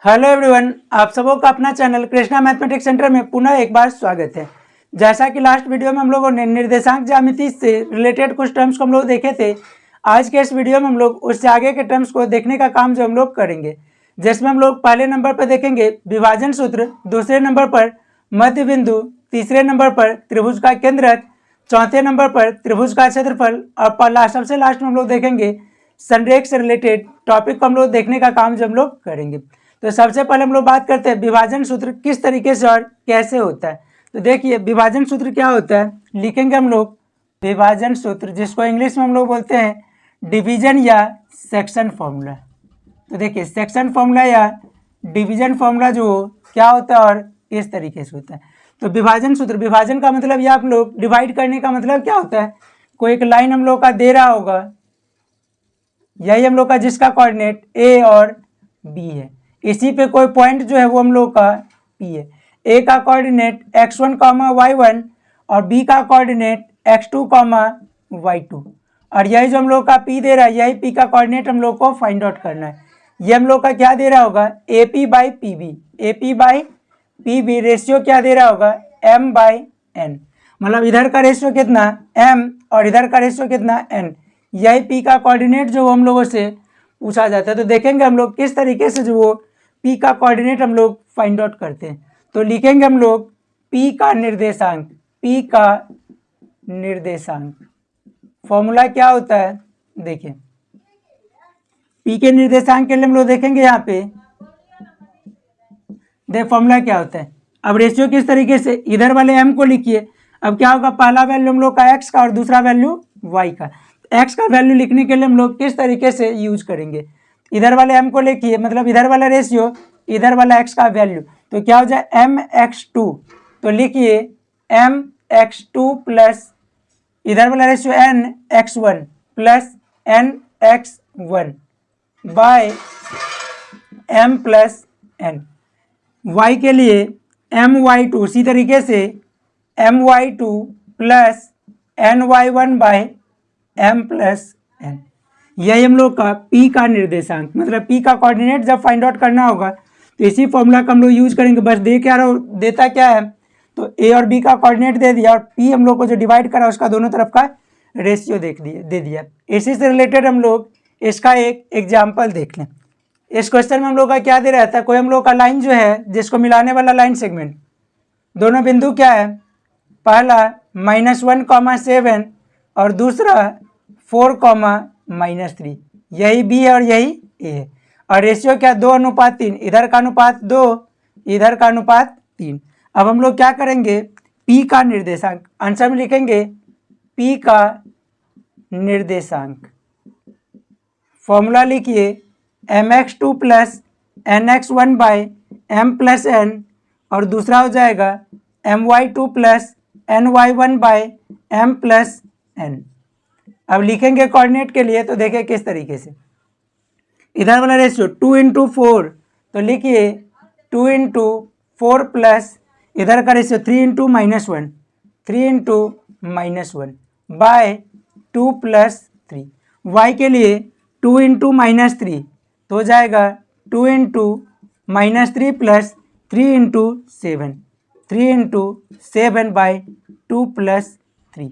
Hello everyone, आप सबों का अपना चैनल कृष्णा मैथमेटिक्स सेंटर में पुनः एक बार स्वागत है। जैसा कि लास्ट वीडियो में हम लोगों ने निर्देशांक ज्यामिति से रिलेटेड कुछ टर्म्स को हम लोग देखे थे, आज के इस वीडियो में हम लोग उससे आगे के टर्म्स को देखने का काम जो हम लोग करेंगे, जिसमें हम लोग पहले नंबर पर देखेंगे विभाजन सूत्र, दूसरे नंबर पर मध्य बिंदु, तीसरे नंबर पर त्रिभुज का केंद्रक, चौथे नंबर पर त्रिभुज का क्षेत्रफल और सबसे लास्ट में हम लोग देखेंगे संरेख से रिलेटेड टॉपिक को हम लोग देखने का काम जो हम लोग करेंगे। तो सबसे पहले हम लोग बात करते हैं विभाजन सूत्र किस तरीके से और कैसे होता है। तो देखिए विभाजन सूत्र क्या होता है, लिखेंगे हम लोग विभाजन सूत्र, जिसको इंग्लिश में हम लोग बोलते हैं डिवीजन या सेक्शन फॉर्मूला। तो देखिए सेक्शन फॉर्मूला या डिवीजन फॉर्मूला जो क्या होता है और किस तरीके से होता है। तो विभाजन सूत्र, विभाजन का मतलब या आप लोग डिवाइड करने का मतलब क्या होता है, कोई एक लाइन हम लोग का दे रहा होगा, यही हम लोग का जिसका कोऑर्डिनेट ए और बी है, इसी पे कोई पॉइंट जो है वो हम लोग का पी है। ए का कोऑर्डिनेट x1, y1 और बी का कोऑर्डिनेट x2, y2, और यही जो हम लोग का पी दे रहा है, यही पी का कोऑर्डिनेट हम लोग को फाइंड आउट करना है। ये हम लोग का क्या दे रहा होगा, A P by P B, A P by P B ratio क्या दे रहा होगा, m बाई एन, मतलब इधर का रेशियो कितना m और इधर का रेशियो कितना n, यही पी का कोऑर्डिनेट जो हम लोगों से पूछा जाता है। तो देखेंगे हम लोग किस तरीके से जो वो पी का कोऑर्डिनेट हम लोग फाइंड आउट करते हैं। तो लिखेंगे हम लोग पी का निर्देशांक, पी का निर्देशांक फॉर्मूला क्या होता है, देखिए पी के निर्देशांक के लिए हम लोग देखेंगे यहाँ पे देख फॉर्मूला क्या होता है। अब रेशियो किस तरीके से, इधर वाले m को लिखिए, अब क्या होगा पहला वैल्यू हम लोग का x का और दूसरा वैल्यू y का। x का वैल्यू लिखने के लिए हम लोग किस तरीके से यूज करेंगे, इधर वाले m को लिखिए, मतलब इधर वाला रेशियो, इधर वाला x का वैल्यू, तो क्या हो जाए mx2, तो लिखिए mx2 प्लस इधर वाला ratio nx1 plus nx1 by m plus n। y के लिए my2 उसी तरीके से my2 plus ny1 by m plus n, यही हम लोग का p का निर्देशांक, मतलब p का कोऑर्डिनेट जब फाइंड आउट करना होगा तो इसी फॉर्मूला का हम लोग यूज करेंगे। बस दे क्या देता क्या है, तो a और b का कोऑर्डिनेट दे दिया और p हम लोग को जो डिवाइड करा उसका दोनों तरफ का रेशियो दे दिया। इसी से रिलेटेड हम लोग इसका एक एग्जाम्पल देख लें। इस क्वेश्चन में हम लोग का क्या दे रहा था, कोई हम लोग का लाइन जो है जिसको मिलाने वाला लाइन सेगमेंट, दोनों बिंदु क्या है, पहला -1, 7 और दूसरा 4, -3, यही बी है और यही ए है, और रेशियो क्या 2:3, इधर का अनुपात 2, इधर का अनुपात 3। अब हम लोग क्या करेंगे, पी का निर्देशांक आंसर में लिखेंगे पी का निर्देशांक, फॉर्मूला लिखिए mx2 plus nx1 by m plus n, और दूसरा हो जाएगा my2 plus ny1 by m plus n। अब लिखेंगे कोऑर्डिनेट के लिए, तो देखिए किस तरीके से, इधर वाला रेशियो 2 × 4, तो लिखिए 2 × 4 प्लस इधर का रेशियो 3 × -1, 3 × -1 बाय 2 प्लस 3। y के लिए 2 × -3 तो हो जाएगा 2 × -3 प्लस 3 × 7, 3 × 7 बाई 2 प्लस 3।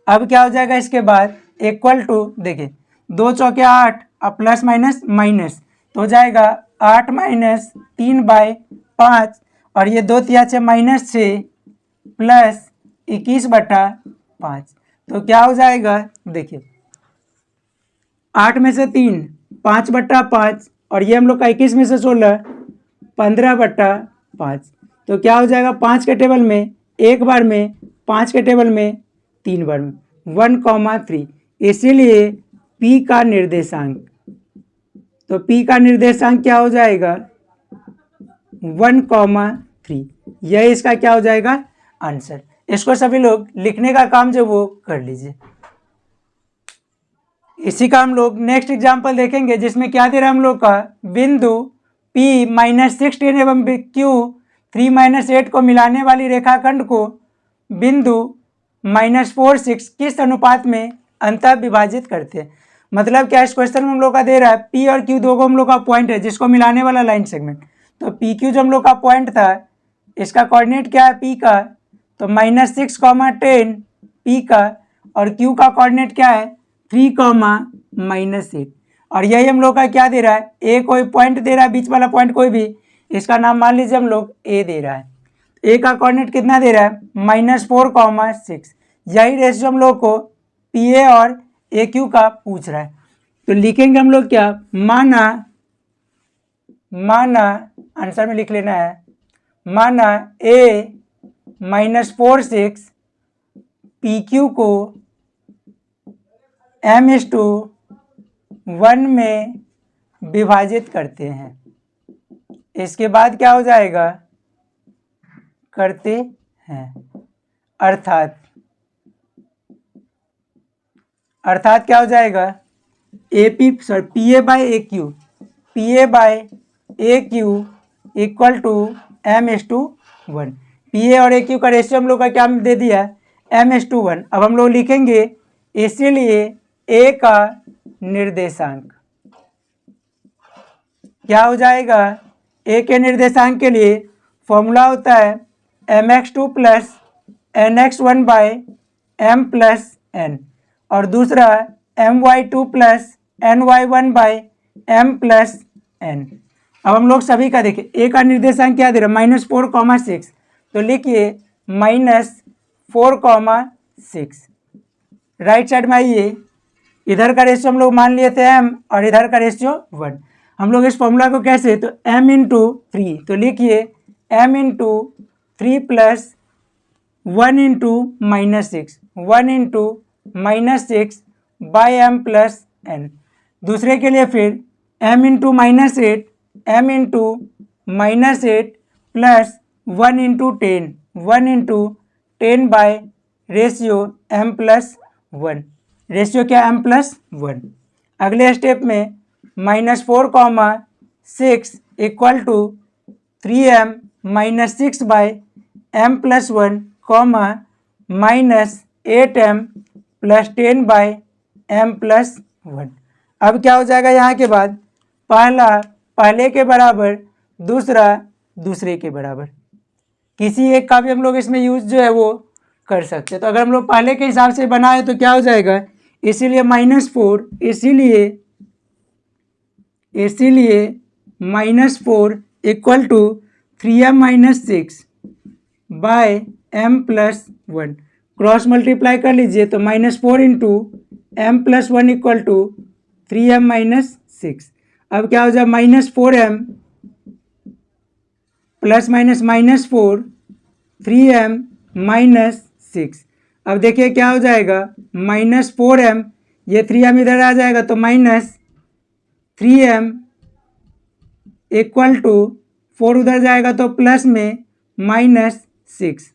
अब क्या हो जाएगा इसके बाद इक्वल टू, देखिए 2 चौके 8 और प्लस माइनस माइनस, तो हो जाएगा 8 - 3 बाई 5, और ये 2 तिया 6 -6 प्लस 21/5, तो क्या हो जाएगा, देखिए 8 में से 3 5/5, और ये हम लोग का 21 में से 16 15/5, तो क्या हो जाएगा 5 के टेबल में एक बार में, 5 के टेबल में 3 बार में, 1,3। इसीलिए p का निर्देशांक, तो p का निर्देशांक क्या हो जाएगा 1,3, यह इसका क्या हो जाएगा आंसर। इसको सभी लोग लिखने का काम जो वो कर लीजिए। इसी का हम लोग नेक्स्ट एग्जांपल देखेंगे, जिसमें क्या दे रहा है हम लोग का, बिंदु P -16 एवं Q 3 - 8 को मिलाने वाली रेखाखंड को बिंदु -4, 6 किस अनुपात में अंतः विभाजित करते हैं। मतलब क्या इस क्वेश्चन में हम लोग का दे रहा है P और Q दो हम लोग का पॉइंट है जिसको मिलाने वाला लाइन सेगमेंट, तो पी क्यू जो हम लोग का पॉइंट था, इसका कोऑर्डिनेट क्या है पी का, तो -6, 10 पी का, और क्यू का कोऑर्डिनेट क्या है 3, -8। और यही हम लोग का क्या दे रहा है, ए कोई पॉइंट दे रहा है, बीच वाला पॉइंट कोई भी, इसका नाम मान लीजिए हम लोग ए दे रहा है। ए का कोऑर्डिनेट कितना दे रहा है -4, 6। यही रेशियो हम लोग को पी ए और ए क्यू का पूछ रहा है। तो लिखेंगे हम लोग क्या, माना आंसर में लिख लेना है, माना ए -4, 6 पी क्यू को m/1 में विभाजित करते हैं। इसके बाद क्या हो जाएगा, करते हैं, अर्थात क्या हो जाएगा, P A by A Q equal to m/1। P A और ए क्यू का रेशियो हम लोग का क्या दे दिया, m/1। अब हम लोग लिखेंगे इसीलिए ए का निर्देशांक क्या हो जाएगा, ए के निर्देशांक के लिए फॉर्मूला होता है mx2 plus nx1 by m plus n, और दूसरा my2 plus ny1 by m plus n। अब हम लोग सभी का देखिए, ए का निर्देशांक क्या दे रहा है -4, 6, तो लिखिए -4, 6। राइट साइड में आइए, इधर का रेशियो हम लोग मान लिए थे m और इधर का रेशियो 1। हम लोग इस फॉर्मूला को कैसे, तो m/3, तो लिखिए m/3 plus 1/-6, 1/-6 by m plus n। दूसरे के लिए फिर m/-8 plus 1/10, 1/10 by ratio m plus 1, ratio क्या m प्लस 1। अगले स्टेप में -4, 6 equal to 3m -6 by m plus 1, -8m plus 10 by m plus 1। अब क्या हो जाएगा, यहाँ के बाद पहला पहले के बराबर, दूसरा दूसरे के बराबर, किसी एक का भी हम लोग इसमें यूज जो है वो कर सकते हैं। तो अगर हम लोग पहले के हिसाब से बनाए तो क्या हो जाएगा, इसीलिए -4, इसीलिए -4 equal to 3m -6 by m plus 1। Cross multiply कर लीजिए तो -4 into m plus 1 equal to 3m -6। अब क्या हो जाए, -4m प्लस -4 3m -6। अब देखिए क्या हो जाएगा, -4m, ये 3m इधर आ जाएगा तो -3m इक्वल टू 4 उधर जाएगा तो प्लस में -6,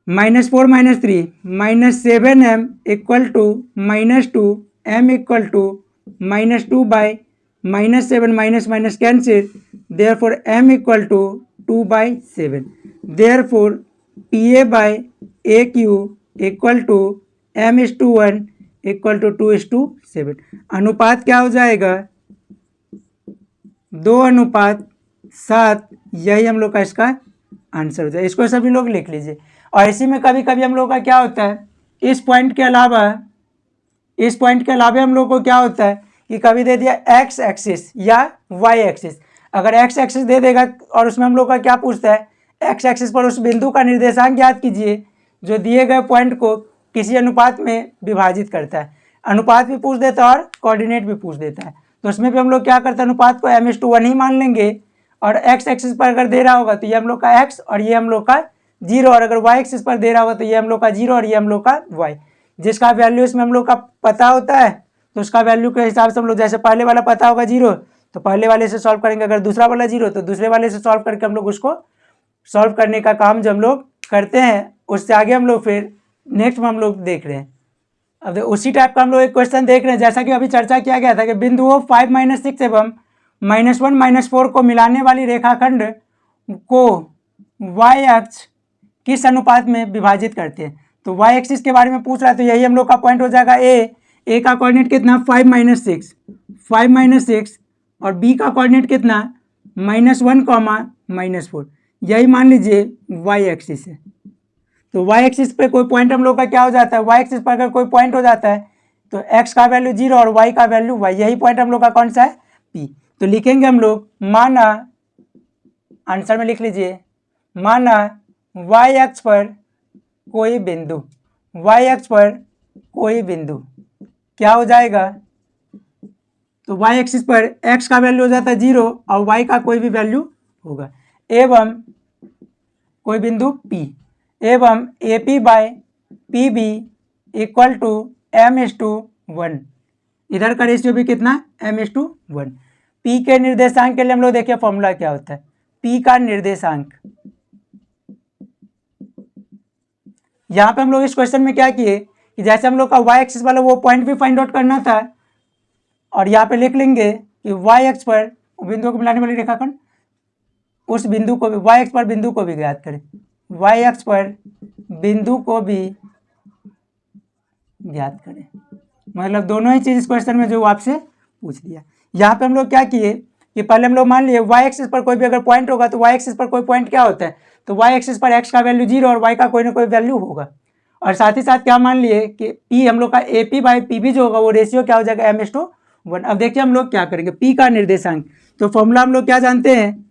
-4 -3 -7m equal to -2, m equal to -2 by -7, minus cancel, therefore m equal to 2/7। Therefore P A by A Q equal to m/1 equal to 2/7। अनुपात क्या हो जाएगा, 2:7। यही हम लोग का इसका आंसर हो जाए। इसको सभी लोग लिख लीजिए। और इसी में कभी कभी हम लोग का क्या होता है, इस पॉइंट के अलावा हम लोग को क्या होता है कि कभी दे दिया x एक्सिस या y एक्सिस। अगर x एक्सिस दे देगा और उसमें हम लोग का क्या पूछता है, x एक्सिस पर उस बिंदु का निर्देशांक ज्ञात कीजिए जो दिए गए पॉइंट को किसी अनुपात में विभाजित करता है। अनुपात भी पूछ देता है और कोऑर्डिनेट भी पूछ देता है। तो उसमें भी हम लोग क्या करते हैं, अनुपात को m/1 ही मान लेंगे, और x एक्सिस पर अगर दे रहा होगा तो ये हम लोग का x और ये हम लोग का 0, और अगर y एक्सिस पर दे रहा होगा तो ये हम लोग का 0 और ये हम लोग का y। जिसका वैल्यू इसमें हम लोग का पता होता है तो उसका वैल्यू के हिसाब से हम लोग, जैसे पहले वाला पता होगा 0 तो पहले वाले से सॉल्व करेंगे, अगर दूसरा वाला 0 तो दूसरे वाले से सॉल्व करके हम लोग उसको सॉल्व करने का काम जो हम लोग करते हैं। उससे आगे हम लोग फिर नेक्स्ट में हम लोग देख रहे हैं। अब उसी टाइप का हम लोग एक क्वेश्चन देख रहे हैं, जैसा कि अभी चर्चा किया गया था कि बिंदुओं 5 - 6 एवं -1 - 4 को मिलाने वाली रेखाखंड को y अक्ष किस अनुपात में विभाजित करते हैं। तो y एक्सिस के बारे में पूछ रहा है, तो यही हम लोग का पॉइंट हो जाएगा a का कोऑर्डिनेट कितना 5 - 6 और b का कोऑर्डिनेट कितना -1, -4, यही मान लीजिए y एक्सिस है। तो y एक्सिस पे कोई पॉइंट हम लोग का क्या हो जाता है, y एक्सिस पर अगर कोई पॉइंट हो जाता है तो x का वैल्यू 0 और y का वैल्यू y, यही पॉइंट हम लोग का कौन सा है, P। तो लिखेंगे हम लोग, माना, आंसर में लिख लीजिए, माना y अक्ष पर कोई बिंदु, y अक्ष पर कोई बिंदु क्या हो जाएगा, तो y एक्सिस पर x का वैल्यू हो जाता है 0 और y का कोई भी वैल्यू होगा, एवं कोई बिंदु P, एवं AP by PB equal to M/1। इधर का रेशियो भी कितना, M/1। P के निर्देशांक के लिए हम लोग देखिए फॉर्मूला क्या होता है, P का निर्देशांक। यहाँ पे हम लोग इस क्वेश्चन में क्या किए कि जैसे हम लोग का y एक्सिस वाला वो पॉइंट भी फाइंड आउट करना था, और यहाँ पे लिख लेंगे कि y अक्ष पर बिंदुओं को मिलाने वाली रेखाखंड, उस बिंदु को भी y अक्ष पर बिंदु को भी ज्ञात करें, y अक्ष पर बिंदु को भी ज्ञात करें। मतलब दोनों ही चीज इस क्वेश्चन में जो आपसे पूछ लिया। यहाँ पे हम लोग क्या किए कि पहले हम लोग मान लिए y एक्सिस पर कोई भी अगर पॉइंट होगा तो y एक्सिस पर कोई पॉइंट क्या होता है, तो y एक्सिस पर x का वैल्यू 0 और y का कोई ना कोई वैल्यू होगा। और साथ ही साथ क्या मान लिए कि P हम लोग का AP बाई PB जो होगा वो रेशियो क्या हो जाएगा, M/1। अब देखिए हम लोग क्या करेंगे, P का निर्देशांक, तो फॉर्मूला हम लोग क्या जानते हैं,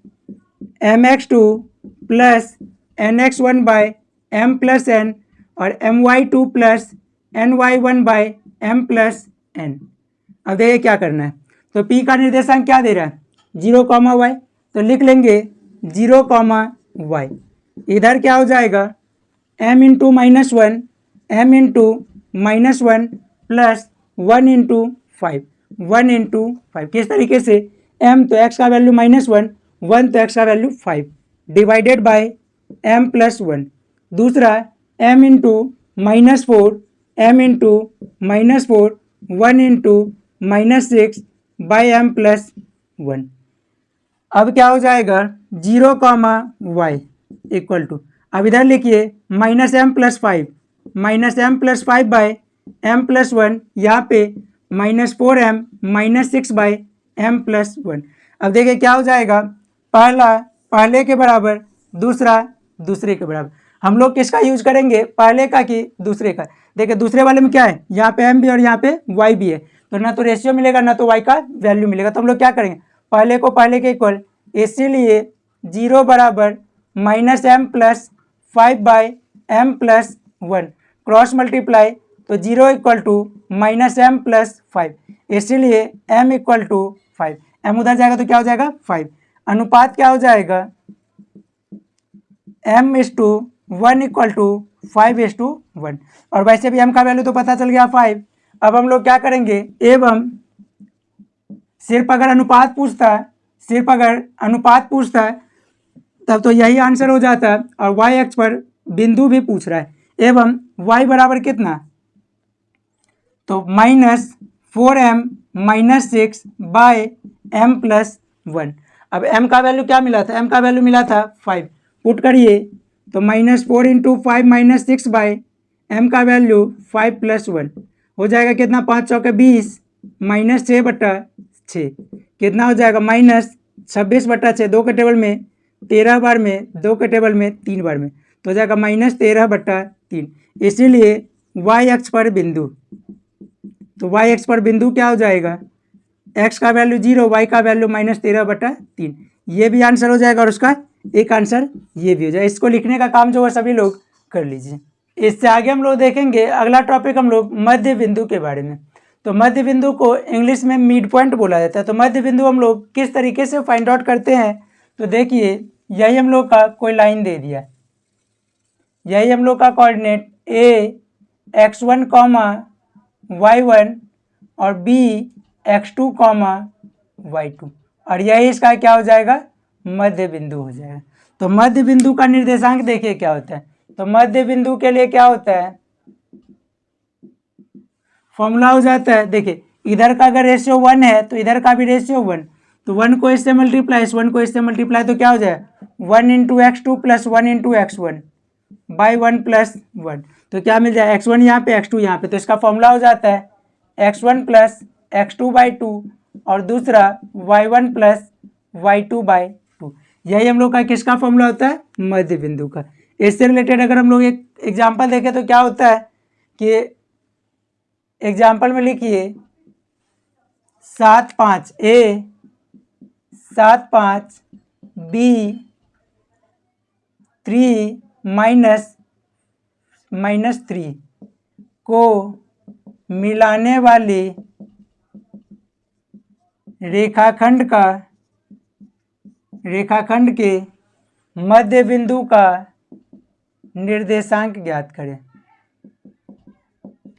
mx2 plus nx1 by m plus n और my2 plus ny1 by m plus n। अब देखिए क्या करना है, तो P का निर्देशांक क्या दे रहा है, 0, y, तो लिख लेंगे 0, y। इधर क्या हो जाएगा, m into -1, m into -1 plus 1 into 5, 1 into 5, किस तरीके से, m तो x का वैल्यू -1, 1 तो x का value 5, divided by m plus 1। दूसरा m into -4, m into -4, 1 into -6 by m plus 1। अब क्या हो जाएगा, 0, y इक्वल टू, अब इधर लिखिए -m plus 5, -m plus 5 by m plus 1, यहाँ पे -4m -6 बाय m प्लस 1। अब देखिए क्या हो जाएगा, पहला पहले के बराबर, दूसरा दूसरे के बराबर। हम लोग किसका यूज करेंगे, पहले का कि दूसरे का। देखिए दूसरे वाले में क्या है, यहाँ पे m भी और यहाँ पे y भी है, तो ना तो रेशियो मिलेगा ना तो y का वैल्यू मिलेगा। तो हम लोग क्या करेंगे, पहले को पहले के इक्वल, इसीलिए 0 बराबर -m plus 5 by m plus 1, cross multiply, तो 0 इक्वल टू -m प्लस 5, इसीलिए m इक्वल टू 5, m उधर जाएगा तो क्या हो जाएगा 5। अनुपात क्या हो जाएगा, m/1 इक्वल टू 5/1। और वैसे भी m का वैल्यू तो पता चल गया 5। अब हम लोग क्या करेंगे, एवं सिर्फ अगर अनुपात पूछता है, सिर्फ अगर अनुपात पूछता है तब तो यही आंसर हो जाता है, और y अक्ष पर बिंदु भी पूछ रहा है, एवं y बराबर कितना, तो -4m -6 बाय m प्लस 1। अब m का वैल्यू क्या मिला था, m का वैल्यू मिला था 5, पुट करिए तो -4 इंटू 5 -6 बाय m का वैल्यू 5 प्लस 1 हो जाएगा कितना, 5 चौके 20 -6/6 कितना हो जाएगा, -26/6, 2 के टेबल में 13 बार में, 2 के टेबल में 3 बार में, तो हो जाएगा -13/3। इसीलिए y अक्ष पर बिंदु, तो y अक्ष पर बिंदु क्या हो जाएगा, x का वैल्यू 0, y का वैल्यू -13/3। ये भी आंसर हो जाएगा और उसका एक आंसर ये भी हो जाएगा। इसको लिखने का काम जो है सभी लोग कर लीजिए। इससे आगे हम लोग देखेंगे अगला टॉपिक हम लोग मध्य बिंदु के बारे में। तो मध्य बिंदु को इंग्लिश में मिड पॉइंट बोला जाता है। तो मध्य बिंदु हम लोग किस तरीके से फाइंड आउट करते हैं, तो देखिए यही हम लोग का कोई लाइन दे दिया, यही हम लोग का कोऑर्डिनेट a x1, y1 और b x2, y2, और यही इसका क्या हो जाएगा, मध्य बिंदु हो जाएगा। तो मध्य बिंदु का निर्देशांक देखिए क्या होता है, तो मध्य बिंदु के लिए क्या होता है, फॉर्मूला हो जाता है, देखिए इधर का अगर रेशियो 1 है तो इधर का भी रेशियो 1, तो 1 को इससे मल्टीप्लाई, 1 को इससे मल्टीप्लाई, तो क्या हो जाएगा 1 into x2 plus 1 into x1 by 1 plus 1, तो क्या मिल जाए, x1 यहाँ पे x2 यहाँ पे, तो इसका फॉर्मूला हो जाता है x1 प्लस x2 बाई 2 और दूसरा y1 प्लस y2/2। यही हम लोग का किसका फॉर्मूला होता है? मध्य बिंदु का। इससे रिलेटेड अगर हम लोग एक एग्जाम्पल देखें तो क्या होता है कि एग्जाम्पल में लिखिए 7/5 A 7/5 B 3 -3 को मिलाने वाली रेखाखंड के मध्य बिंदु का निर्देशांक ज्ञात करें।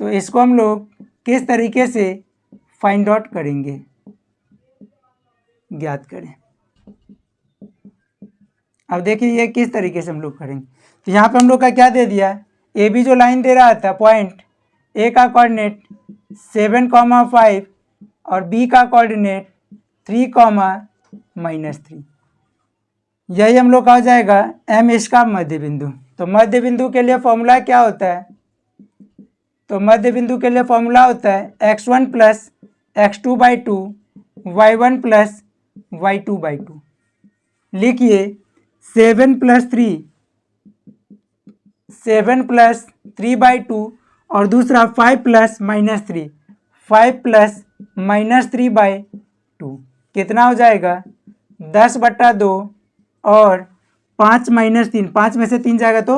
तो इसको हम लोग किस तरीके से फाइंड आउट करेंगे, ज्ञात करें। अब देखिए ये किस तरीके से हम लोग करेंगे। तो यहाँ पे हम लोग का क्या दे दिया, ए बी जो लाइन दे रहा था, पॉइंट ए का कोऑर्डिनेट 7,5 और बी का कोऑर्डिनेट 3,-3। यही हम लोग का हो जाएगा एम इसका मध्य बिंदु। तो मध्य बिंदु के लिए फॉर्मूला क्या होता है? तो मध्य बिंदु के लिए फॉर्मूला होता है x1 + x2/2 y1 + y2/2। लिखिए 7 + 3/2 और दूसरा 5 + -3 5 + -3/2 कितना हो जाएगा 10/2 और 5 - 3 5 में से 3 जाएगा तो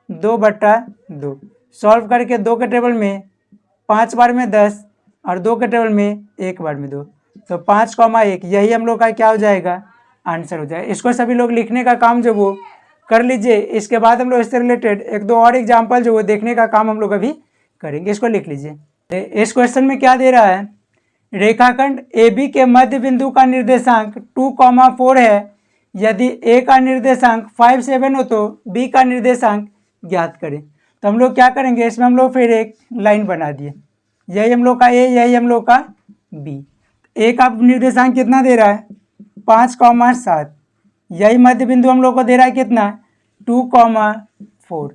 2/2। सॉल्व करके 2 के टेबल में 5 बार में 10 और 2 के टेबल में 1 बार में 2, तो 5,1 यही हम लोग का क्या हो जाएगा, आंसर हो जाएगा। इसको सभी लोग लिखने का काम जो वो कर लीजिए। इसके बाद हम लोग इससे रिलेटेड 1-2 और एग्जाम्पल जो वो देखने का काम हम लोग अभी करेंगे। इसको लिख लीजिए। इस क्वेश्चन में क्या दे रहा है, रेखाखंड AB के मध्य बिंदु का निर्देशांक 2,4 है। यदि A का निर्देशांक 5,7 हो तो B का निर्देशांक ज्ञात करें। तो हम लोग क्या करेंगे, इसमें हम लोग फिर एक लाइन बना दिए, यही हम लोग का A, यही हम लोग का B। A का निर्देशांक कितना दे रहा है 5,7, यही मध्य बिंदु हम लोग को दे रहा है कितना 2,4।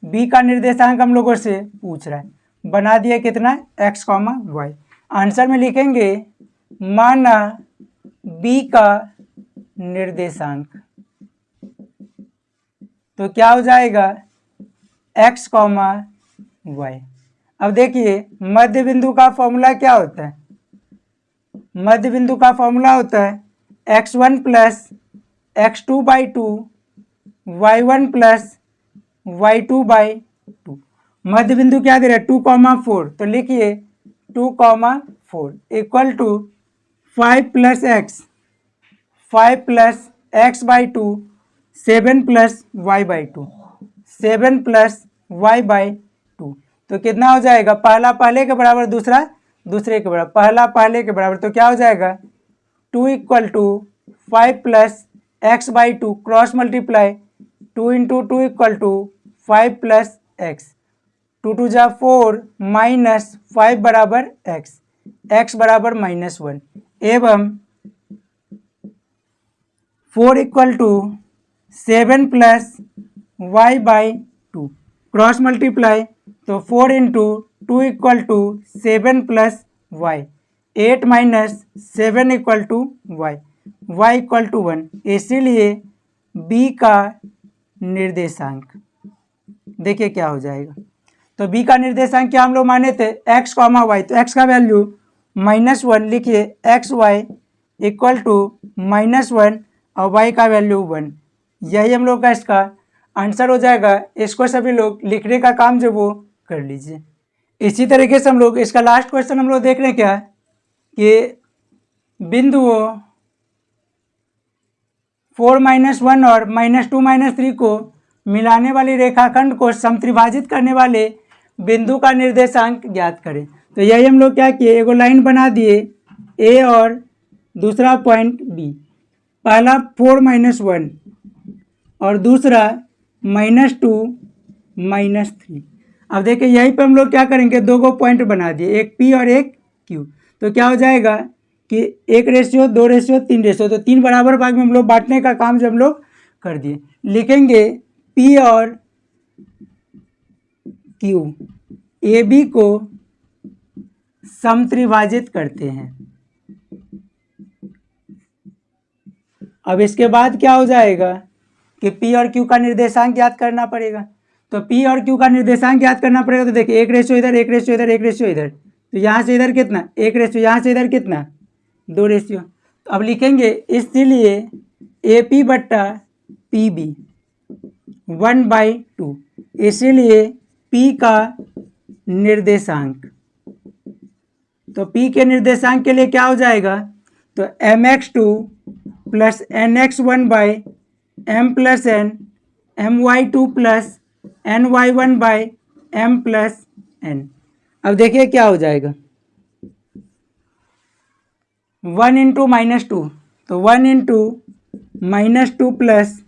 B का निर्देशांक हम लोगों से पूछ रहा है, बना दिया कितना x, y। आंसर में लिखेंगे माना B का निर्देशांक, तो क्या हो जाएगा x, y। अब देखिए मध्य बिंदु का फॉर्मूला क्या होता है, मध्य बिंदु का फॉर्मूला होता है x1 + x2/2 y1 + y2/2। मध्य बिंदु क्या दे रहा है 2,4, तो लिखिए 2,4 equal to 5 + x 5 + x/2 7 + y/2 7 + y/2। तो कितना हो जाएगा, पहला पहले के बराबर दूसरा दूसरे के बराबर, पहला पहले के बराबर, तो क्या हो जाएगा 2 = 5 + x/2 क्रॉस मल्टीप्लाई 2 × 2 = 5 + x 2 × 2 = 4 -5 बराबर x बराबर -1 एवं 4 = 7 + y/2 क्रॉस मल्टीप्लाई, तो 4 × 2 = 7 + y 8 - 7 = y = 1। इसीलिए B का निर्देशांक देखिए क्या हो जाएगा। तो B का निर्देशांक क्या हम लोग माने थे x, y, तो x का वैल्यू -1 लिखिए x y = -1 और y का वैल्यू 1। यही हम लोग का इसका आंसर हो जाएगा। इसको सभी लोग लिखने का काम जो वो कर लीजिए। इसी तरीके से हम लोग इसका लास्ट क्वेश्चन हम लोग देख रहे हैं क्या कि बिंदुओं 4 - 1 और -2 - 3 को मिलाने वाली रेखाखंड को समत्रिभाजित करने वाले बिंदु का निर्देशांक ज्ञात करें। तो यही हम लोग क्या किए, एगो लाइन बना दिए A और दूसरा पॉइंट B, पहला 4 - 1 और दूसरा -2 - 3। अब देखिए यहीं पे हम लोग क्या करेंगे, दो गो पॉइंट बना दिए, एक P और एक Q। तो क्या हो जाएगा कि 1:2, 2:3, तो 3 बराबर भाग में हम लोग बांटने का काम जब हम लोग कर दिए। लिखेंगे P और Q AB को समत्रिभाजित करते हैं। अब इसके बाद क्या हो जाएगा कि P और Q का निर्देशांक ज्ञात करना पड़ेगा। तो P और Q का निर्देशांक ज्ञात करना पड़ेगा। तो देखिए 1 रेशियो इधर, 1 रेशियो इधर, 1 रेशियो इधर, तो यहाँ से इधर कितना 1 रेशियो, यहाँ से इधर कितना 2 रेशियो। तो अब लिखेंगे इसलिए AP बट्टा PB 1/2, इसीलिए P का निर्देशांक, तो P के निर्देशांक के लिए क्या हो जाएगा, तो mx2 plus nx1 by m plus n, my2 plus ny1 by m plus n। अब देखिए क्या हो जाएगा 1 इंटू -2, तो 1 into -2 plus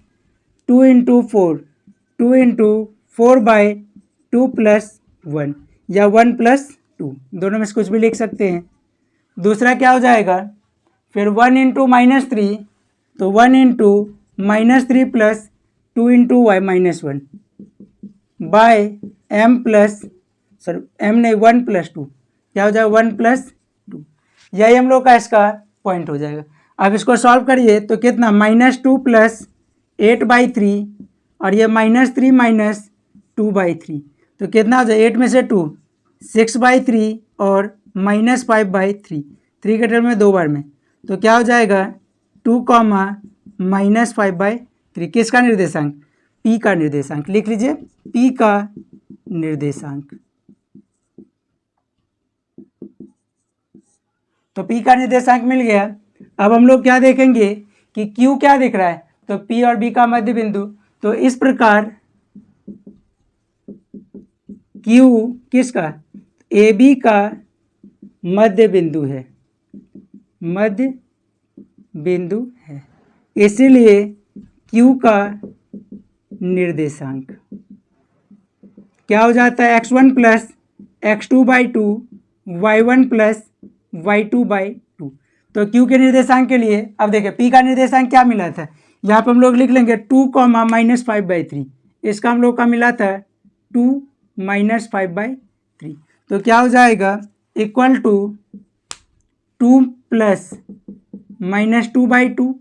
2 into 4, 2 into 4 by 2 plus 1 या 1 प्लस 2, दोनों में से कुछ भी लिख सकते हैं। दूसरा क्या हो जाएगा फिर 1 इंटू -3, तो 1 into -3 plus 2 into Y -1 by m plus m नहीं 1 प्लस 2, क्या हो जाएगा 1 प्लस 2, यही हम लोग का इसका पॉइंट हो जाएगा। अब इसको सॉल्व करिए तो कितना -2 प्लस 8/3 और ये -3 माइनस 2/3, तो कितना हो जाए 8 में से 2 6/3 और -5/3, 3 के टर्म में 2 बार में, तो क्या हो जाएगा 2 -5/3। किसका निर्देशांक, P का निर्देशांक। लिख लीजिए P का निर्देशांक। तो P का निर्देशांक मिल गया। अब हम लोग क्या देखेंगे कि Q क्या दिख रहा है, तो P और B का मध्य बिंदु, तो इस प्रकार Q किसका, AB का मध्य बिंदु है, मध्य बिंदु है, इसीलिए Q का निर्देशांक क्या हो जाता है x1 plus x2/2 y1 plus y2/2। तो Q के निर्देशांक के लिए अब देखिए P का निर्देशांक क्या मिला था, यहाँ पर हम लोग लिख लेंगे 2 -5/3, इसका हम लोग का मिला था 2 -5/3, तो क्या हो जाएगा इक्वल टू 2 प्लस -2/2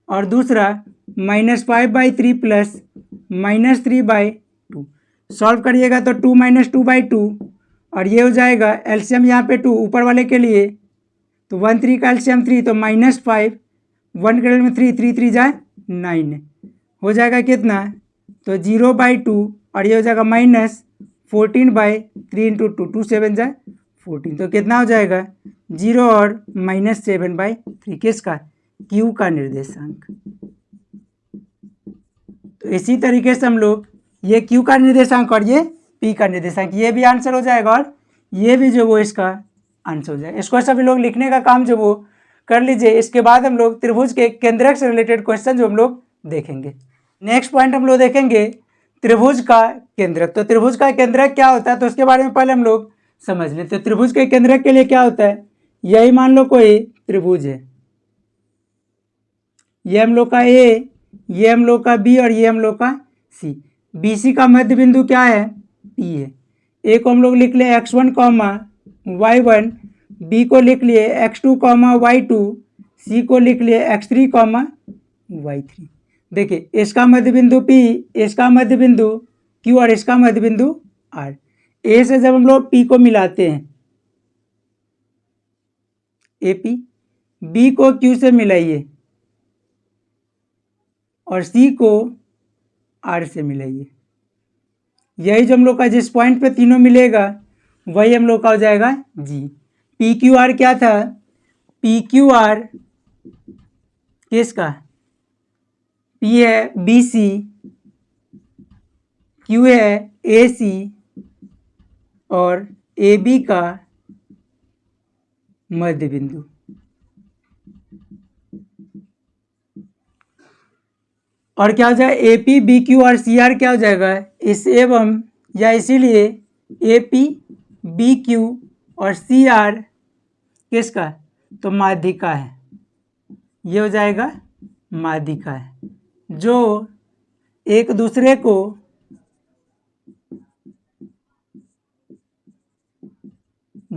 और दूसरा -5/3 प्लस -3/2। सॉल्व करिएगा तो 2 -2/2 और ये हो जाएगा एलसीएम यहाँ पे 2 ऊपर वाले के लिए, तो 1 3 का एलसीएम 3, तो -5 1 के में 3 3 3 जाए 9 हो जाएगा कितना, तो 0/2 और ये हो जाएगा -14/3 इंटू 2, 2 7 जाए 14, तो कितना हो जाएगा 0 और -7/3। किसका, Q का निर्देशांक। तो इसी तरीके से हम लोग ये Q का निर्देशांक और ये P का निर्देशांक, ये भी आंसर हो जाएगा और ये भी जो वो इसका आंसर हो जाएगा। इसको सभी लोग लिखने का काम जो वो कर लीजिए। इसके बाद हम लोग त्रिभुज के केंद्रक से रिलेटेड क्वेश्चन जो हम लोग देखेंगे। नेक्स्ट पॉइंट हम लोग देखेंगे त्रिभुज का केंद्रक। तो त्रिभुज का केंद्रक क्या होता है, तो उसके बारे में पहले हम लोग समझ लेते हैं। त्रिभुज के केंद्रक के लिए क्या होता है, यही मान लो कोई त्रिभुज है, ये हम लोग का A, ये हम लोग का B और ये हम लोग का C। BC का मध्य बिंदु क्या है, P है। A को हम लोग लिख लिए x1, y1, B को लिख लिए x2, y2, C को लिख लिए x3, y3। देखिए इसका मध्य बिंदु P, इसका मध्य बिंदु Q और इसका मध्य बिंदु R। A से जब हम लोग P को मिलाते हैं AP, B को Q से मिलाइए और C को R से मिलाइए, यही जो हम लोग का जिस पॉइंट पे तीनों मिलेगा वही हम लोग का हो जाएगा G। PQR क्या था, PQR किसका, P है BC, Q है AC और AB का मध्य बिंदु। और क्या हो जाएगा AP, BQ और CR क्या हो जाएगा, इस एवं या इसीलिए AP, BQ और CR किसका, तो माध्यिका है, ये हो जाएगा माध्यिका है, जो एक दूसरे को